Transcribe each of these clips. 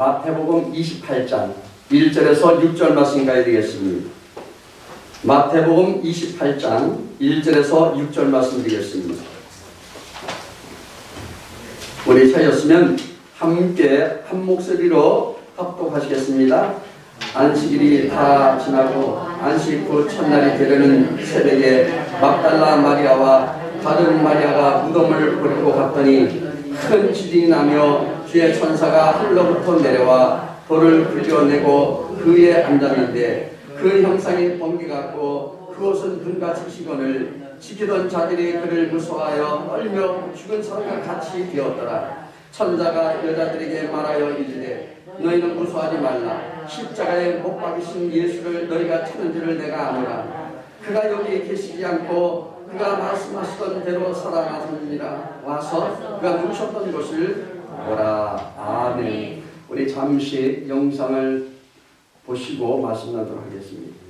마태복음 28장 1절에서 6절 말씀 가야 되겠습니다. 마태복음 28장 1절에서 6절 말씀 드리겠습니다. 우리 찾았으면 함께 한 목소리로 합독하시겠습니다. 안식일이 다 지나고 안식 후 첫날이 되려는 새벽에 막달라 마리아와 다른 마리아가 무덤을 버리고 갔더니 큰 지진이 나며 주의 천사가 하늘로부터 내려와 돌을 굴려내고 그에 앉았는데 그 형상이 번개 같고 그 옷은 불같이 시건을 지키던 자들이 그를 무서워하여 떨며 죽은 사람과 같이 되었더라. 천사가 여자들에게 말하여 이르되 너희는 무서워하지 말라. 십자가에 못 박이신 예수를 너희가 찾는 줄을 내가 아노라. 그가 여기 계시지 않고 그가 말씀하시던 대로 살아나셨느니라. 와서 그가 누우셨던 곳을 보라. 아멘. 우리 잠시 영상을 보시고 말씀 나누도록 하겠습니다.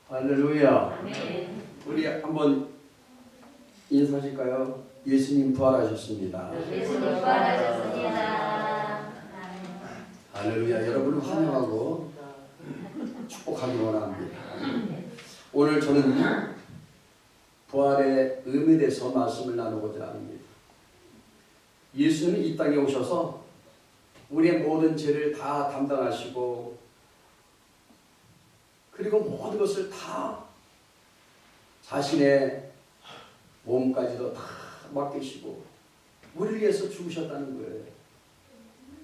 할렐루야. 네. 우리 한번 인사하실까요? 예수님 부활하셨습니다. 예수님 부활하셨습니다. 할렐루야. 여러분을 환영하고 축복하기 원합니다. 오늘 저는 부활의 의미에 대해서 말씀을 나누고자 합니다. 예수님은 이 땅에 오셔서 우리의 모든 죄를 다 담당하시고 그리고 모든 것을 다 자신의 몸까지도 다 맡기시고 우리를 위해서 죽으셨다는 거예요.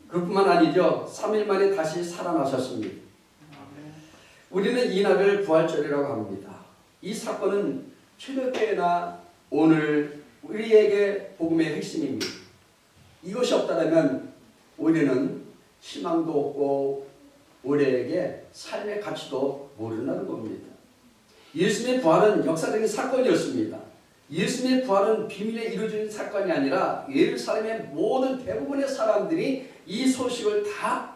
그뿐만 아니죠. 3일 만에 다시 살아나셨습니다. 우리는 이날을 부활절이라고 합니다. 이 사건은 최근에나 오늘 우리에게 복음의 핵심입니다. 이것이 없다면 우리는 희망도 없고 우리에게 삶의 가치도 모른다는 겁니다. 예수님의 부활은 역사적인 사건이었습니다. 예수님의 부활은 비밀에 이루어진 사건이 아니라 예루살렘의 모든 대부분의 사람들이 이 소식을 다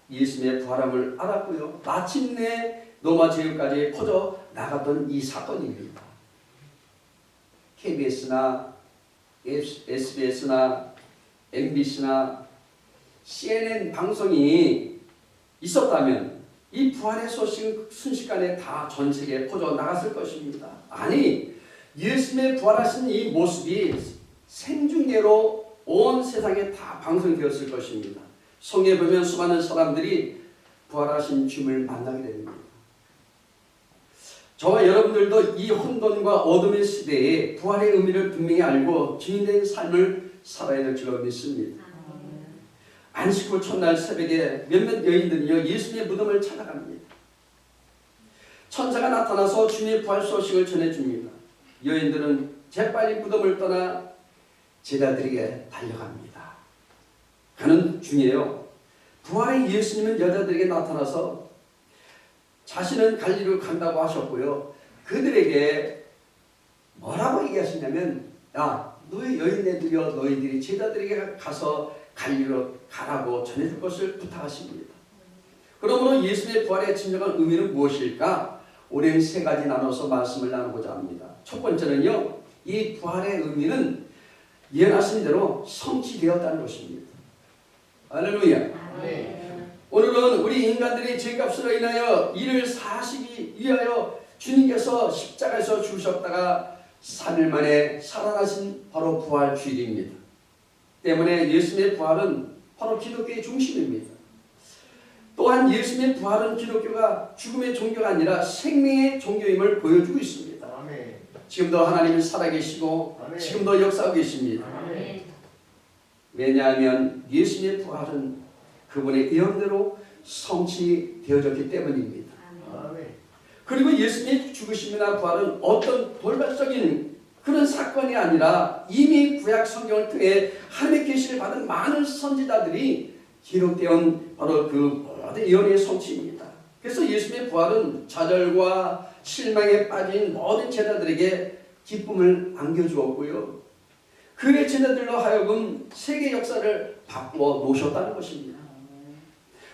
예수님의 부활함을 알았고요. 마침내 로마 제국까지 퍼져 나갔던 이 사건입니다. KBS나 SBS나 MBC나 CNN 방송이 있었다면 이 부활의 소식은 순식간에 다 전 세계에 퍼져 나갔을 것입니다. 아니, 예수님의 부활하신 이 모습이 생중계로 온 세상에 다 방송되었을 것입니다. 성경에 보면 수많은 사람들이 부활하신 주님을 만나게 됩니다. 저와 여러분들도 이 혼돈과 어둠의 시대에 부활의 의미를 분명히 알고 증인된 삶을 살아야 될 줄 믿습니다. 안식 후 첫날 새벽에 몇몇 여인들이요 예수님의 무덤을 찾아갑니다. 천사가 나타나서 주님의 부활 소식을 전해줍니다. 여인들은 재빨리 무덤을 떠나 제자들에게 달려갑니다. 가는 중이에요. 부활의 예수님은 여자들에게 나타나서 자신은 갈릴리로 간다고 하셨고요. 그들에게 뭐라고 얘기하시냐면, 야, 너희 여인네들이여, 너희들이 제자들에게 가서 갈릴리로 가라고 전해줄 것을 부탁하십니다. 그러므로 예수님의 부활의 진정한 의미는 무엇일까? 우리는 세 가지 나눠서 말씀을 나누고자 합니다. 첫 번째는요, 이 부활의 의미는 예언하신 대로 성취되었다는 것입니다. 할렐루야. 오늘은 우리 인간들이 죄값으로 인하여 이를 사시기 위하여 주님께서 십자가에서 죽으셨다가 3일 만에 살아나신 바로 부활 주일입니다. 때문에 예수님의 부활은 바로 기독교의 중심입니다. 또한 예수님의 부활은 기독교가 죽음의 종교가 아니라 생명의 종교임을 보여주고 있습니다. 아멘. 지금도 하나님은 살아계시고 아멘. 지금도 역사하고 계십니다. 아멘. 왜냐하면 예수님의 부활은 그분의 예언대로 성취되어졌기 때문입니다. 아멘. 그리고 예수님의 죽으심이나 부활은 어떤 돌발적인 그런 사건이 아니라 이미 구약 성경을 통해 하나님의 계시를 받은 많은 선지자들이 기록되어 바로 그 모든 예언의 성취입니다. 그래서 예수님의 부활은 좌절과 실망에 빠진 모든 제자들에게 기쁨을 안겨주었고요. 그의 제자들로 하여금 세계 역사를 바꾸어 놓으셨다는 것입니다.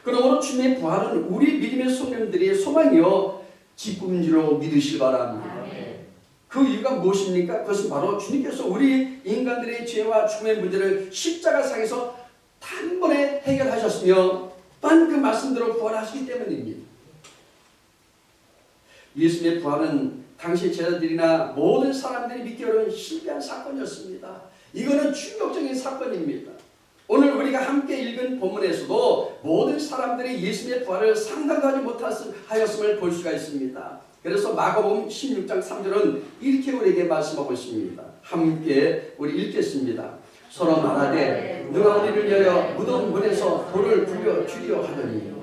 그러므로 주님의 부활은 우리 믿음의 성도들의 소망이요 기쁨으로 믿으시기 바랍니다. 그 이유가 무엇입니까? 그것은 바로 주님께서 우리 인간들의 죄와 죽음의 문제를 십자가상에서 단번에 해결하셨으며 또한 그 말씀대로 부활하시기 때문입니다. 예수님의 부활은 당시 제자들이나 모든 사람들이 믿기 어려운 신비한 사건이었습니다. 이거는 충격적인 사건입니다. 오늘 우리가 함께 읽은 본문에서도 모든 사람들이 예수님의 부활을 상상도 하지 못하였음을 볼 수가 있습니다. 그래서 마가복음 16장 3절은 이렇게 우리에게 말씀하고 있습니다. 함께 우리 읽겠습니다. 서로 말하되 누가 우리를 위하여 무덤 문에서 돌을 굴려 주려 하더니.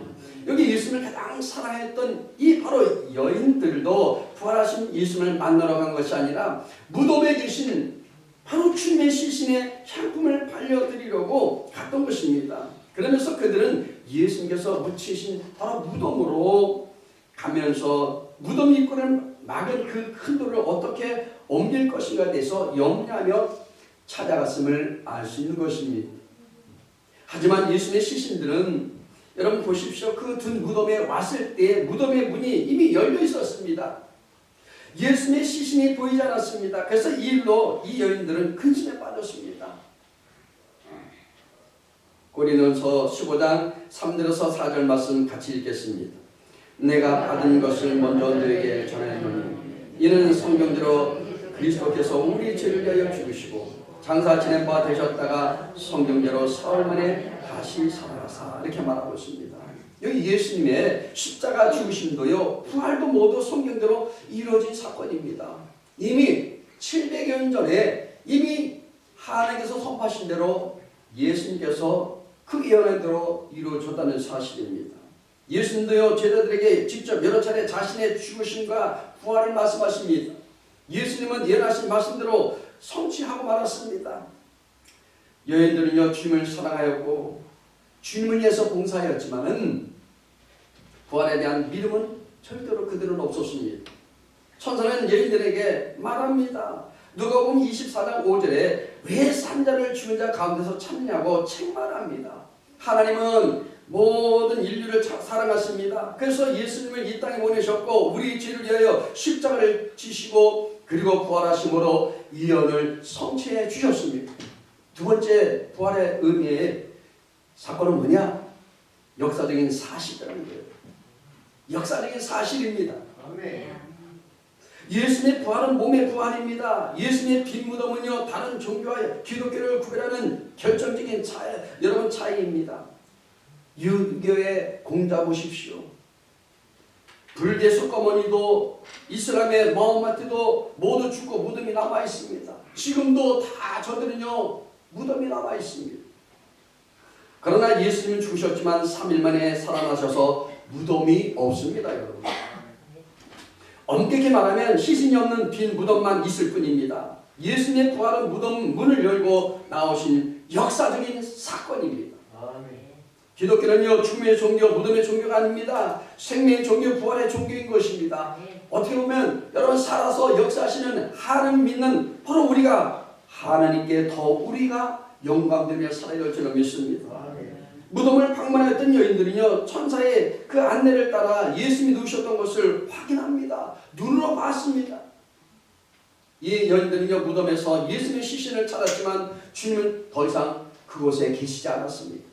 여기 예수님을 가장 사랑했던 이 바로 여인들도 부활하신 예수님을 만나러 간 것이 아니라 무덤에 계신 바로 주님의 시신에 향품을 발려드리려고 갔던 것입니다. 그러면서 그들은 예수님께서 묻히신 바로 무덤으로 가면서 무덤 입구를 막은 그 큰 돌을 어떻게 옮길 것인가에 대해서 염려하며 찾아갔음을 알 수 있는 것입니다. 하지만 예수님의 시신들은 여러분 보십시오. 그 둔 무덤에 왔을 때 무덤의 문이 이미 열려 있었습니다. 예수님의 시신이 보이지 않았습니다. 그래서 이 일로 이 여인들은 근심에 빠졌습니다. 고린도서 15장 3절에서 4절 말씀 같이 읽겠습니다. 내가 받은 것을 먼저 너에게 전하노니 이는 성경대로 그리스도께서 우리 죄를 위하여 죽으시고 장사 지낸 바 되셨다가 성경대로 사흘 만에 다시 살아나사 이렇게 말하고 있습니다. 여기 예수님의 십자가 죽으심도요 부활도 모두 성경대로 이루어진 사건입니다. 이미 700여 년 전에 이미 하나님께서 선포하신 대로 예수님께서 그 예언한 대로 이루어졌다는 사실입니다. 예수님도요 제자들에게 직접 여러 차례 자신의 죽으심과 부활을 말씀하십니다. 예수님은 예언하신 말씀대로 성취하고 말았습니다. 여인들은요 주님을 사랑하였고 주님을 위해서 봉사하였지만은 부활에 대한 믿음은 절대로 그들은 없었습니다. 천사는 여인들에게 말합니다. 누가복음 24장 5절에 왜 산자를 죽은 자 가운데서 찾느냐고 책망합니다. 하나님은 모든 인류를 사랑하십니다. 그래서 예수님을 이 땅에 보내셨고 우리 죄를 위하여 십자가를 지시고 그리고 부활하심으로 이 언을 성취해 주셨습니다. 두 번째 부활의 의미의 사건은 뭐냐? 역사적인 사실이라는 거예요. 역사적인 사실입니다. 아멘. 예수님의 부활은 몸의 부활입니다. 예수님의 빈 무덤은요 다른 종교와 기독교를 구별하는 결정적인 여러분 차이입니다. 유교의 공자 보십시오. 불교 석가모니도 이슬람의 마호마트도 모두 죽고 무덤이 남아 있습니다. 지금도 다 저들은요 무덤이 남아 있습니다. 그러나 예수님은 죽으셨지만 3일 만에 살아나셔서 무덤이 없습니다, 여러분. 엄격히 말하면 시신이 없는 빈 무덤만 있을 뿐입니다. 예수님의 부활은 무덤 문을 열고 나오신 역사적인 사건입니다. 기독교는요 죽음의 종교, 무덤의 종교가 아닙니다. 생명의 종교, 부활의 종교인 것입니다. 어떻게 보면 여러분 살아서 역사하시는 하나님 믿는 바로 우리가 하나님께 더 우리가 영광되며 살아야 될 줄로 믿습니다. 무덤을 방문했던 여인들은요 천사의 그 안내를 따라 예수님이 누우셨던 것을 확인합니다. 눈으로 봤습니다. 이 여인들은요 무덤에서 예수님의 시신을 찾았지만 주님은 더 이상 그곳에 계시지 않았습니다.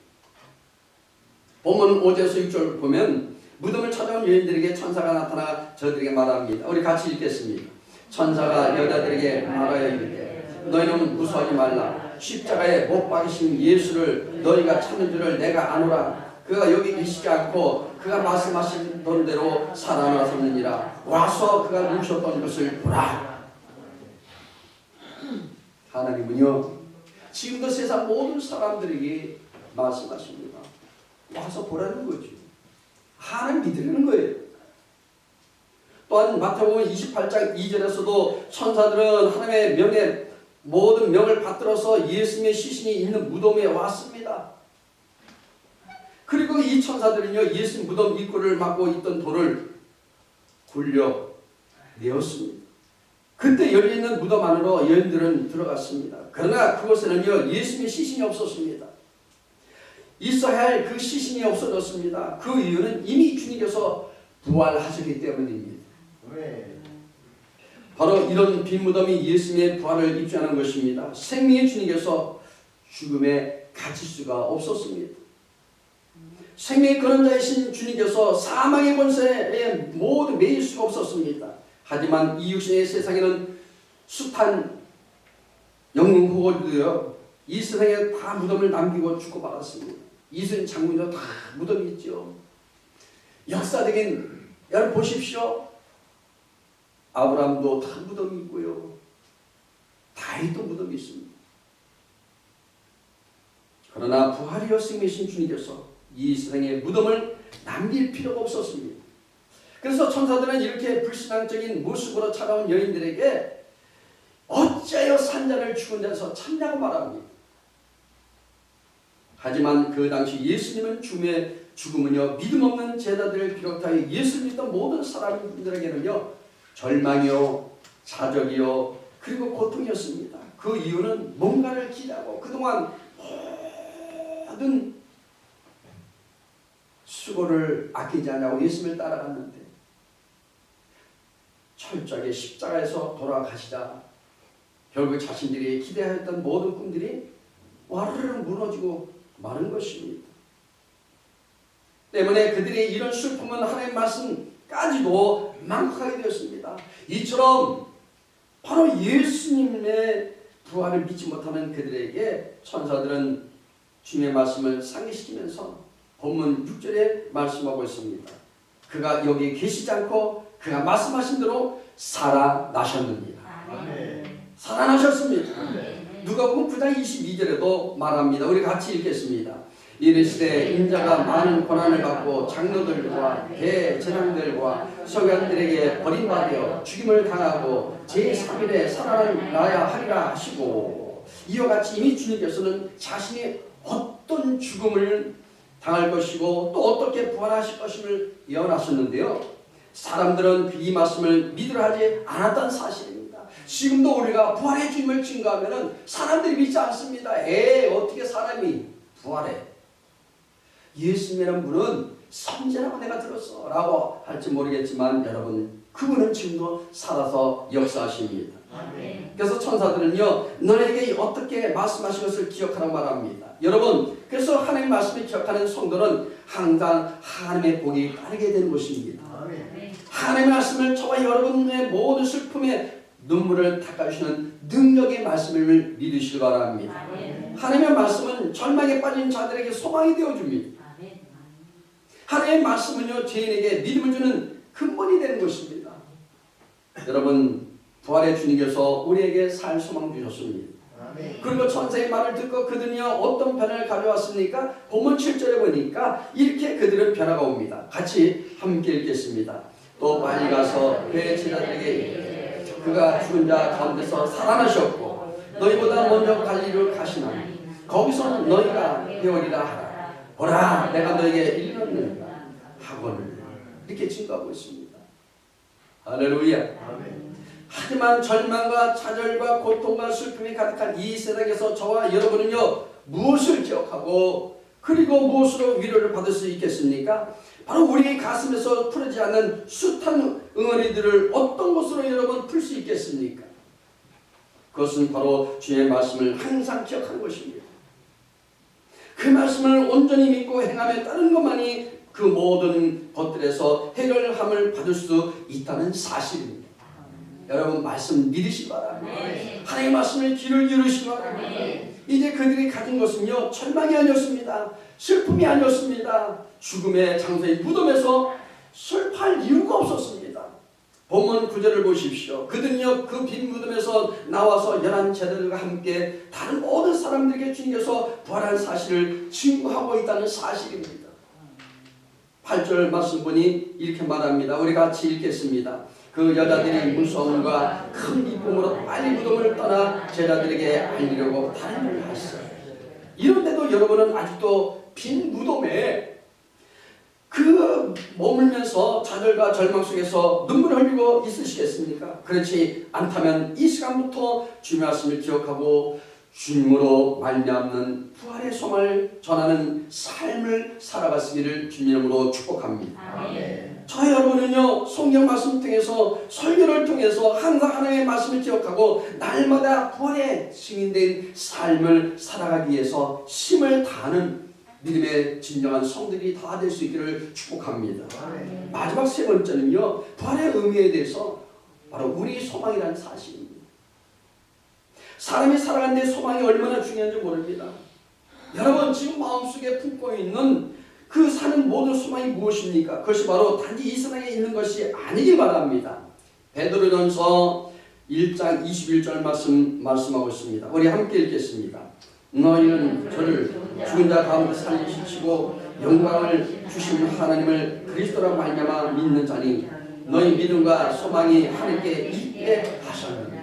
본문 5절에서 6절 보면 무덤을 찾아온 여인들에게 천사가 나타나 저들에게 말합니다. 우리 같이 읽겠습니다. 천사가 여자들에게 말하여 이르되 너희는 무서워하지 말라. 십자가에 못 박이신 예수를 너희가 찾는 줄을 내가 아노라. 그가 여기 계시지 않고 그가 말씀하신 대로 살아나셨느니라. 와서 그가 누우셨던 것을 보라. 하나님은요 지금도 세상 모든 사람들에게 말씀하십니다. 와서 보라는 거죠. 하나님 믿으라는 거예요. 또한 마태복음 28장 2절에서도 천사들은 하나님의 명에 모든 명을 받들어서 예수님의 시신이 있는 무덤에 왔습니다. 그리고 이 천사들은요 예수님 무덤 입구를 막고 있던 돌을 굴려 내었습니다. 그때 열려있는 무덤 안으로 여인들은 들어갔습니다. 그러나 그곳에는요 예수님의 시신이 없었습니다. 있어야 할 그 시신이 없어졌습니다. 그 이유는 이미 주님께서 부활하셨기 때문입니다. 바로 이런 빈 무덤이 예수님의 부활을 입증하는 것입니다. 생명의 주님께서 죽음에 갇힐 수가 없었습니다. 생명의 근원자이신 주님께서 사망의 권세에 모두 매일 수가 없었습니다. 하지만 이 육신의 세상에는 숱한 영웅호걸도요 이 세상에 다 무덤을 남기고 죽고 말았습니다. 이순 장군도 다 무덤이 있죠. 역사적인 여러분 보십시오. 아브라함도 다 무덤이 있고요. 다윗도 무덤이 있습니다. 그러나 부활이여 생명이신 주님께서 이 세상에 무덤을 남길 필요가 없었습니다. 그래서 천사들은 이렇게 불신앙적인 모습으로 찾아온 여인들에게 어찌하여 산자를 죽은 자에서 찾냐고 말합니다. 하지만 그 당시 예수님은 죽음은요 믿음 없는 제자들을 비롯하여 예수 믿던 모든 사람들에게는요 절망이요 자적이요 그리고 고통이었습니다. 그 이유는 뭔가를 기대하고 그동안 모든 수고를 아끼지 않냐고 예수님을 따라갔는데 철저하게 십자가에서 돌아가시자 결국 자신들이 기대하였던 모든 꿈들이 와르르 무너지고 마는 것입니다. 때문에 그들의 이런 슬픔은 하나님의 말씀까지도 망각하게 되었습니다. 이처럼 바로 예수님의 부활을 믿지 못하는 그들에게 천사들은 주님의 말씀을 상기시키면서 본문 6절에 말씀하고 있습니다. 그가 여기 계시지 않고 그가 말씀하신 대로 살아나셨느니라. 살아나셨습니다. 누가복음 9장 22절에도 말합니다. 우리 같이 읽겠습니다. 이르시되 인자가 많은 고난을 받고 장로들과 대제사장들과 서기관들에게 버림받아 죽임을 당하고 제3일에 살아나야 하리라 하시고 이와 같이 이미 주님께서는 자신이 어떤 죽음을 당할 것이고 또 어떻게 부활하실 것임을 예언하셨는데요. 사람들은 이 말씀을 믿으려 하지 않았던 사실입니다. 지금도 우리가 부활의 주님을 증거하면 사람들이 믿지 않습니다. 어떻게 사람이 부활해? 예수님이라는 분은 선지라고 내가 들었어 라고 할지 모르겠지만 여러분, 그분은 지금도 살아서 역사하십니다. 그래서 천사들은요, 너에게 어떻게 말씀하신 것을 기억하라고 말합니다. 여러분, 그래서 하나님의 말씀을 기억하는 성도는 항상 하나님의 복이 따르게 되는 것입니다. 하나님의 말씀을 저와 여러분의 모든 슬픔에 눈물을 닦아주시는 능력의 말씀을 믿으시기 바랍니다. 하나님의 말씀은 절망에 빠진 자들에게 소망이 되어줍니다. 하나님의 말씀은요, 죄인에게 믿음을 주는 근본이 되는 것입니다. 여러분, 부활의 주님께서 우리에게 살 소망 주셨습니다. 그리고 천사의 말을 듣고 그들은요, 어떤 변화를 가져왔습니까? 본문 7절에 보니까 이렇게 그들은 변화가 옵니다. 같이 함께 읽겠습니다. 또 빨리 가서 그의 제자들에게 이르되 그가 죽은 자 가운데서 살아나셨고 너희보다 먼저 갈릴리로 가시나니 거기서 너희가 배우리라 하라. 보라, 내가 너에게 일렀느니라 하거늘. 이렇게 증거하고 있습니다. 할렐루야. 하지만 절망과 좌절과 고통과 슬픔이 가득한 이 세상에서 저와 여러분은요, 무엇을 기억하고 그리고 무엇으로 위로를 받을 수 있겠습니까? 바로 우리 가슴에서 풀어지지 않는 숱한 응어리들을 어떤 것으로 여러분 풀 수 있겠습니까? 그것은 바로 주의 말씀을 항상 기억하는 것입니다. 그 말씀을 온전히 믿고 행하며 따르는 것만이 그 모든 것들에서 해결함을 받을 수 있다는 사실입니다. 여러분, 말씀 믿으시기 바랍니다. 하나님의 말씀에 귀를 기울이시기 바랍니다. 이제 그들이 가진 것은요, 절망이 아니었습니다. 슬픔이 아니었습니다. 죽음의 장소의 무덤에서 슬퍼할 이유가 없었습니다. 본문 9절을 보십시오. 그들은요, 그 빈 무덤에서 나와서 11 제자들과 함께 다른 모든 사람들에게 주님께서 부활한 사실을 증거하고 있다는 사실입니다. 8절 말씀 보니 이렇게 말합니다. 우리 같이 읽겠습니다. 그 여자들이 무서움과 큰 기쁨으로 빨리 무덤을 떠나 제자들에게 알리려고 다른 일을 하셨어요. 이런데도 여러분은 아직도 빈 무덤에 그 머물면서 좌절과 절망 속에서 눈물을 흘리고 있으시겠습니까? 그렇지 않다면 이 시간부터 주님의 말씀을 기억하고 주님으로 말미암는 부활의 소망을 전하는 삶을 살아가시기를 주님으로 축복합니다. 아멘. 저 여러분은요, 성경 말씀 통해서 설교를 통해서 항상 하나님의 말씀을 기억하고 날마다 부활의 증인된 삶을 살아가기 위해서 힘을 다하는 믿음의 진정한 성들이 다 될 수 있기를 축복합니다. 아멘. 마지막 세 번째는요, 부활의 의미에 대해서 바로 우리 소망이라는 사실입니다. 사람이 살아가는데 소망이 얼마나 중요한지 모릅니다. 여러분, 지금 마음속에 품고 있는 그 사는 모든 소망이 무엇입니까? 그것이 바로 단지 이 세상에 있는 것이 아니길 바랍니다. 베드로전서 1장 21절 말씀하고 있습니다. 우리 함께 읽겠습니다. 너희는 저를 죽은 자 가운데 살리시고 영광을 주신 하나님을 그리스도라 말미암아 믿는 자니 너희 믿음과 소망이 하나님께 있게 하셨느니라.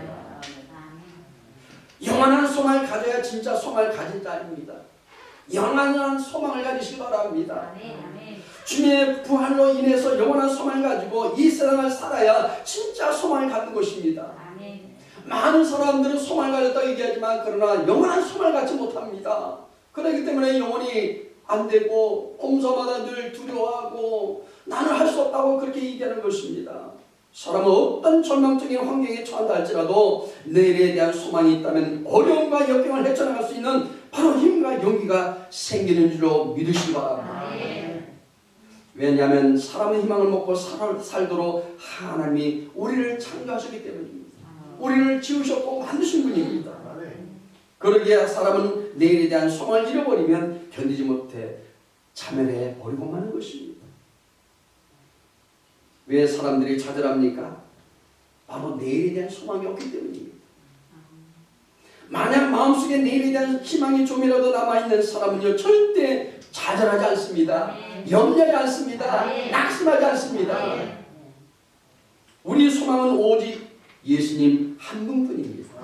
영원한 소망을 가져야 진짜 소망을 가진 자입니다. 영원한 소망을 가지시기 바랍니다. 주님의 부활로 인해서 영원한 소망을 가지고 이 세상을 살아야 진짜 소망을 갖는 것입니다. 많은 사람들은 소망을 가졌다고 얘기하지만 그러나 영원한 소망을 갖지 못합니다. 그렇기 때문에 영혼이 안 되고 범사마다 늘 두려워하고 나는 할 수 없다고 그렇게 얘기하는 것입니다. 사람은 어떤 절망적인 환경에 처한다 할지라도 내일에 대한 소망이 있다면 어려움과 역경을 헤쳐나갈 수 있는 바로 힘과 용기가 생기는 줄로 믿으시기 바랍니다. 왜냐하면 사람은 희망을 먹고 살도록 하나님이 우리를 창조하셨기 때문입니다. 우리를 지으셨고 만드신 분입니다. 그러기에 사람은 내일에 대한 소망을 잃어버리면 견디지 못해 자멸해 버리고 마는 것입니다. 왜 사람들이 좌절합니까? 바로 내일에 대한 소망이 없기 때문입니다. 만약 마음속에 내일에 대한 희망이 좀이라도 남아있는 사람은요, 절대 좌절하지 않습니다. 염려하지 않습니다. 낙심하지 않습니다. 우리의 소망은 오직 예수님 한 분뿐입니다.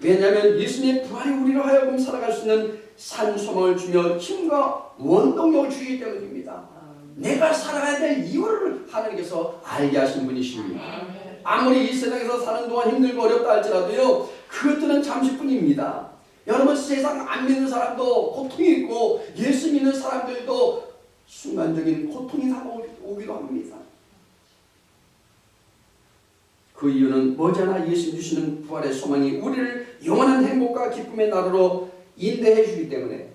왜냐하면 예수님의 부활이 우리로 하여금 살아갈 수 있는 산소망을 주며 힘과 원동력을 주기 때문입니다. 내가 살아야 될 이유를 하나님께서 알게 하신 분이십니다. 아무리 이 세상에서 사는 동안 힘들고 어렵다 할지라도요, 그것들은 잠시뿐입니다. 여러분, 세상 안 믿는 사람도 고통이 있고 예수 믿는 사람들도 순간적인 고통이 다가오기도 합니다. 그 이유는 머지않아 예수 주시는 부활의 소망이 우리를 영원한 행복과 기쁨의 나라로 인도해 주기 때문에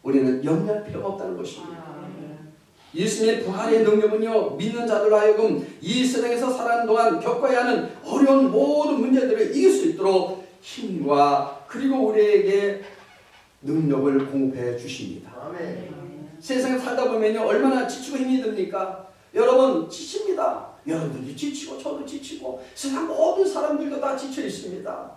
우리는 염려할 필요가 없다는 것입니다. 예수님의 부활의 능력은요, 믿는 자들로 하여금 이 세상에서 살아가는 동안 겪어야 하는 어려운 모든 문제들을 이길 수 있도록 힘과 그리고 우리에게 능력을 공급해 주십니다. 세상에 살다 보면요, 얼마나 지치고 힘이 듭니까? 여러분, 지칩니다. 여러분들도 지치고 저도 지치고 세상 모든 사람들도 다 지쳐 있습니다.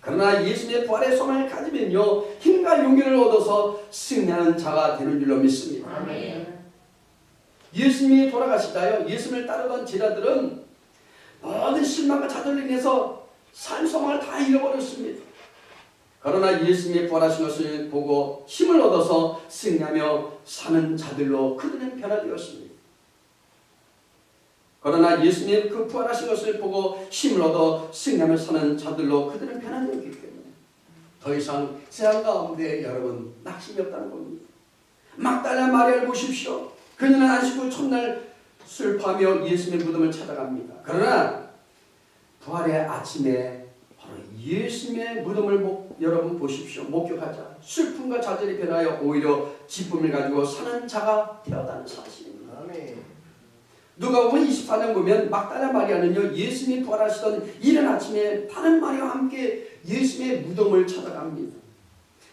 그러나 예수님의 부활의 소망을 가지면요, 힘과 용기를 얻어서 승리하는 자가 되는 줄로 믿습니다. 아멘. 예수님이 돌아가시다요, 예수님을 따르던 제자들은 모든 실망과 좌절로 인해서 삶 소망을 다 잃어버렸습니다. 그러나 예수님의 부활하신 것을 보고 힘을 얻어서 승리하며 사는 자들로 그들은 변화되었습니다. 그러나 예수님 그 부활하신 것을 보고 힘을 얻어 승리하며 사는 자들로 그들은 변화되었기 때문에 더 이상 세상 가운데 여러분 낙심이 없다는 겁니다. 막달라 마리아를 보십시오. 그녀는 안식 후 첫날 슬퍼하며 예수님의 무덤을 찾아갑니다. 그러나 부활의 아침에 바로 예수님의 무덤을 여러분 보십시오. 목격하자. 슬픔과 좌절이 변하여 오히려 기쁨을 가지고 사는 자가 되었다는 사실입니다. 아멘. 누가복음 24장 보면 막달라 마리아는요, 예수님이 부활하시던 이른 아침에 다른 마리아와 함께 예수님의 무덤을 찾아갑니다.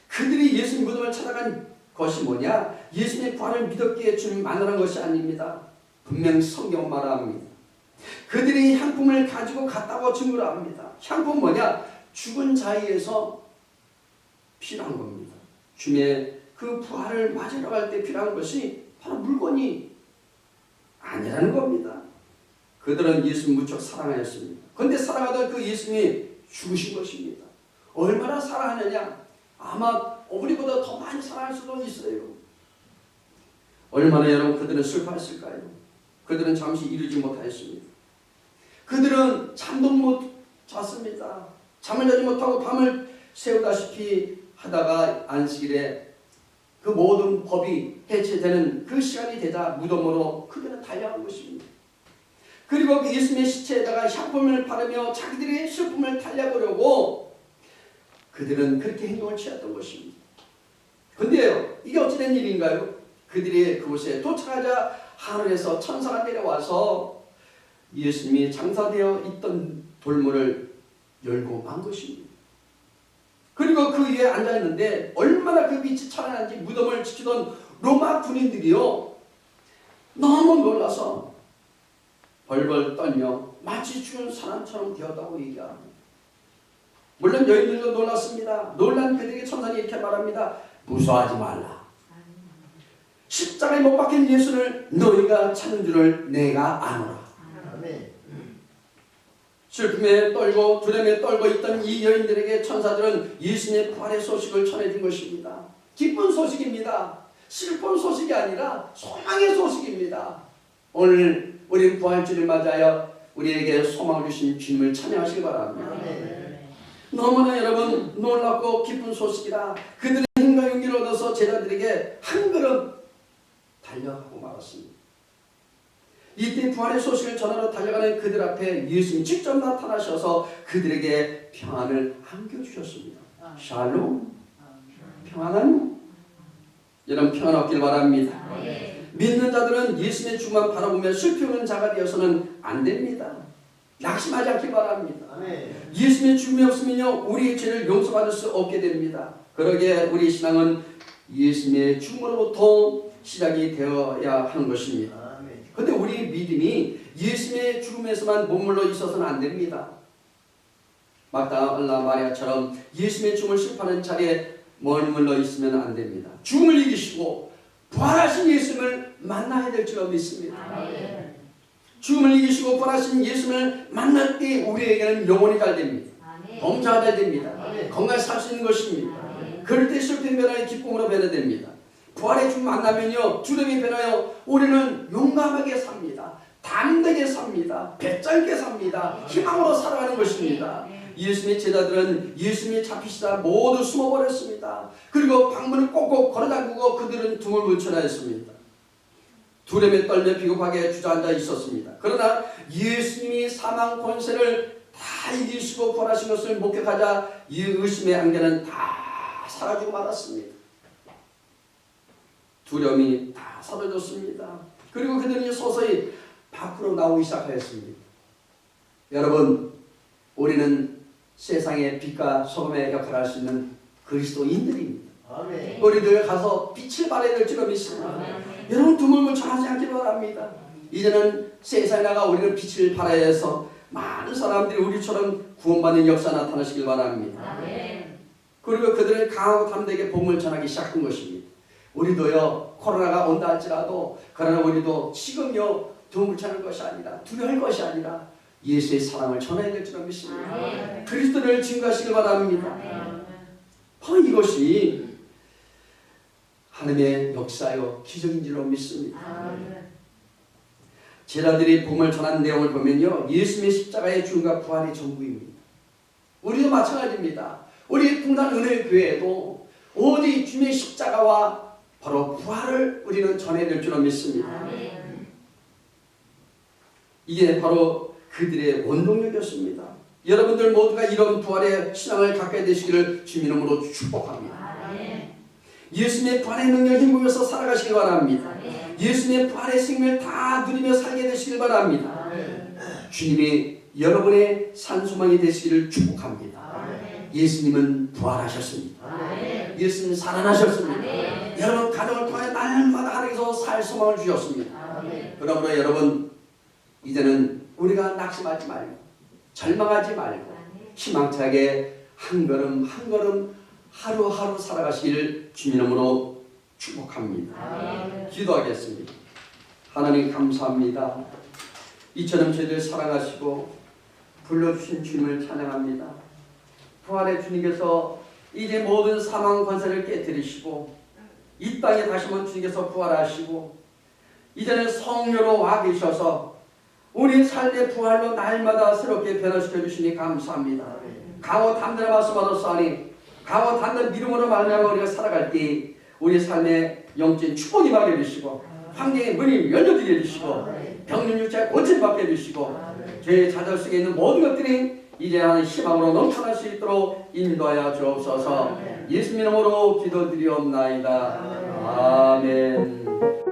그들이 예수님 무덤을 찾아간 것이 뭐냐? 예수님의 부활을 믿었기에 주님 만나는 것이 아닙니다. 분명 성경 말합니다. 그들이 향품을 가지고 갔다고 증거를 합니다. 향품 뭐냐? 죽은 자리에서 필요한 겁니다. 주님의 그 부활을 맞으러 갈 때 필요한 것이 바로 물건이 아니라는 겁니다. 그들은 예수님 무척 사랑하였습니다. 그런데 사랑하던 그 예수님이 죽으신 것입니다. 얼마나 사랑하느냐? 아마 우리보다 더 많이 사랑할 수도 있어요. 얼마나 여러분 그들은 슬퍼했을까요? 그들은 잠시 이루지 못하였습니다. 그들은 잠도 못 잤습니다. 잠을 자지 못하고 밤을 새우다시피 하다가 안식일에 그 모든 법이 해체되는 그 시간이 되자 무덤으로 그들은 달려간 것입니다. 그리고 그 예수님의 시체에다가 향품을 바르며 자기들의 슬픔을 달래보려고 그들은 그렇게 행동을 취했던 것입니다. 근데요, 이게 어찌된 일인가요? 그들이 그곳에 도착하자 하늘에서 천사가 내려와서 예수님이 장사되어 있던 돌문을 열고 만 것입니다. 그리고 그 위에 앉아있는데 얼마나 그 빛이 찬란한지 무덤을 지키던 로마 군인들이요, 너무 놀라서 벌벌 떨며 마치 죽은 사람처럼 되었다고 얘기합니다. 물론 여인들도 놀랐습니다. 놀란 그들에게 천사는 이렇게 말합니다. 무서워하지 말라. 십자가에 못 박힌 예수를 너희가 찾는 줄을 내가 아노라. 아멘. 슬픔에 떨고 두려움에 떨고 있던 이 여인들에게 천사들은 예수님의 부활의 소식을 전해준 것입니다. 기쁜 소식입니다. 슬픈 소식이 아니라 소망의 소식입니다. 오늘 우리 부활주를 맞아요, 우리에게 소망을 주신 주님을 찬양하시기 바랍니다. 아멘. 너무나 여러분 놀랍고 기쁜 소식이라 그들의 힘과 용기를 얻어서 제자들에게 한 걸음 달려가고 말았습니다. 이때 부활의 소식을 전하러 달려가는 그들 앞에 예수님이 직접 나타나셔서 그들에게 평안을 안겨주셨습니다. 샬롬, 평안한 여러분 평안 얻길 바랍니다. 믿는 자들은 예수님의 죽음만 바라보며 슬피우는 자가 되어서는 안 됩니다. 낙심하지 않길 바랍니다. 예수님의 죽음이 없으면요, 우리의 죄를 용서받을 수 없게 됩니다. 그러기에 우리 신앙은 예수님의 죽음으로부터 시작이 되어야 하는 것입니다. 그런데 우리 믿음이 예수님의 죽음에서만 머물러 있어서는 안 됩니다. 막달라 마리아처럼 예수님의 죽음을 실패하는 자리에 머물러 있으면 안 됩니다. 죽음을 이기시고 부활하신 예수님을 만나야 될 줄 믿습니다. 아멘. 죽음을 이기시고 부활하신 예수님을 만날 때 우리에게는 영혼이 잘 됩니다. 범사가 잘 됩니다. 아멘. 건강히 살 수 있는 것입니다. 그럴 때 슬픔이 변화해 기쁨으로 변화됩니다. 부활의 주 만나면요, 두려움이 변하여 우리는 용감하게 삽니다. 담대하게 삽니다. 배짱있게 삽니다. 희망으로 살아가는 것입니다. 예수님의 제자들은 예수님이 잡히시다 모두 숨어버렸습니다. 그리고 방문을 꼭꼭 걸어잠그고 그들은 등을 물쳐나였습니다. 두려움에 떨며 비겁하게 주저앉아 있었습니다. 그러나 예수님이 사망 권세를 다 이기시고 부활하신 것을 목격하자 이 의심의 안개는 다 사라지고 말았습니다. 두려움이 다 사라졌습니다. 그리고 그들이 서서히 밖으로 나오기 시작하였습니다. 여러분, 우리는 세상의 빛과 소금의 역할을 할 수 있는 그리스도인들입니다. 아멘. 우리들 가서 빛을 발해야 될 줄로 믿습니다. 여러분, 드물물 전하지 않기를 바랍니다. 이제는 세상에 나가 우리는 빛을 발해야 해서 많은 사람들이 우리처럼 구원받는 역사 나타나시길 바랍니다. 아멘. 그리고 그들은 강하고 담대하게 복음을 전하기 시작한 것입니다. 우리도요, 코로나가 온다 할지라도, 그러나 우리도 지금요 도움을 찾는 것이 아니라, 두려울 것이 아니라 예수의 사랑을 전해야 될 줄로 믿습니다. 아멘. 그리스도를 증거하시길 바랍니다. 아멘. 바로 이것이 하나님의 역사요 기적인 줄로 믿습니다. 아멘. 제자들이 복음을 전하는 내용을 보면요, 예수님의 십자가의 죽음과 부활의 전부입니다. 우리도 마찬가지입니다. 우리 풍산 은혜교회도 오직 주님의 십자가와 바로 부활을 우리는 전해야 될 줄로 믿습니다. 아멘. 이게 바로 그들의 원동력이었습니다. 여러분들 모두가 이런 부활의 신앙을 갖게 되시기를 주님 이름으로 축복합니다. 아멘. 예수님의 부활의 능력을 힘보면서 살아가시기 바랍니다. 아멘. 예수님의 부활의 생명을 다 누리며 살게 되시길 바랍니다. 아멘. 주님이 여러분의 산소망이 되시기를 축복합니다. 아멘. 예수님은 부활하셨습니다. 아멘. 예수님은 살아나셨습니다. 아멘. 여러분 가정을 통해 날마다 하나님께서 살 소망을 주셨습니다. 아멘. 그러므로 여러분, 이제는 우리가 낙심하지 말고 절망하지 말고 희망차게 한 걸음 한 걸음 하루하루 살아가시기를 주님 이름으로 축복합니다. 아멘. 기도하겠습니다. 하나님 감사합니다. 이처럼 저희들 사랑하시고 불러주신 주님을 찬양합니다. 부활의 주님께서 이제 모든 사망 권세를 깨뜨리시고 이 땅에 다시 한번 주님께서 부활하시고 이제는 성령으로 와 계셔서 우리 삶의 부활로 날마다 새롭게 변화시켜 주시니 감사합니다. 강호 담대한 말씀 받았사오니 강호 담대한 믿음으로 말미암아 우리가 살아갈 때 우리 삶의 영적인 축복이 임하게 해주시고 환경의 문이 열려지게 해주시고 병든 육체가 고침받게 해주시고 죄의 자절 속에 있는 모든 것들이 이제 하는 희망으로 넘쳐날 수 있도록 인도하여 주옵소서. 예수님 이름으로 기도드리옵나이다. 아멘.